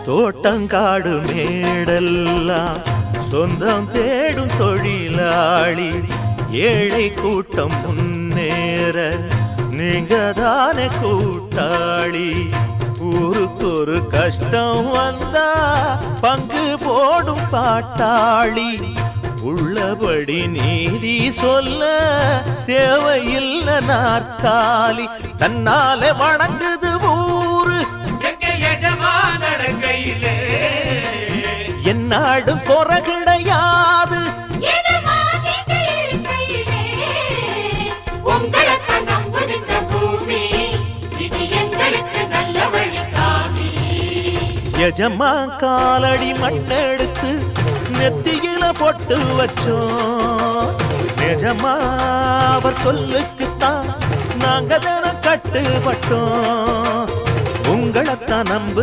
தோட்டங்காடு மேடெல்லாம் சொந்தம் தேடும் தொழிலாளி ஏழை கூட்டம் முன்னேற நீங்க தானே கூட்டாளி ஊருக்கு ஒரு கஷ்டம் வந்தா பங்கு போடும் பாட்டாளி உள்ளபடி நீதி சொல்ல தேவையில்லை நாற்காலி தன்னாலே வணங்குது ஊரு என்னாடும் குறை கிடையாது எஜமா காலடி மண்ணெடுத்து நெத்தியில பொட்டு வச்சோம் நிஜமா அவர் சொல்லுக்குத்தான் நாங்க தினம் கட்டுப்பட்டோம் உங்களைத்தான் நம்புது